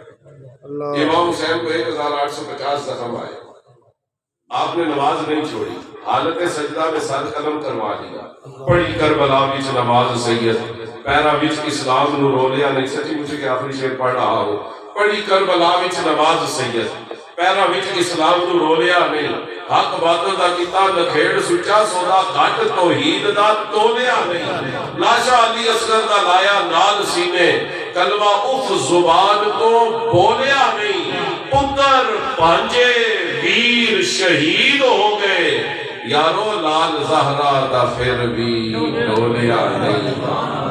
امام حسین کو 1850 زخم آئے. آپ نے نماز نہیں چھوڑی، حالت سجدہ میں سر قلم کروا لیا. پڑھی کربلا وچ نماز سید، پیرا وچ اسلام نو رولیا نہیں. سچی مجھے کہ آخری شعر پڑھ رہا ہو. پڑھی کربلا وچ نماز سید، پیرا وچ اسلام نو رولیا نہیں. حق باطل دا کیتا نکھیڑ سچا سودا گھٹ توحید دا تولیا نہیں. لاشا علی اصغر دا لایا نال سینے، کلمہ اف زبان تو بولیا نہیں. پتر پانجے ویر شہید ہو گئے، یارو لال زہرا دا پھر بھی ڈولیا نہیں.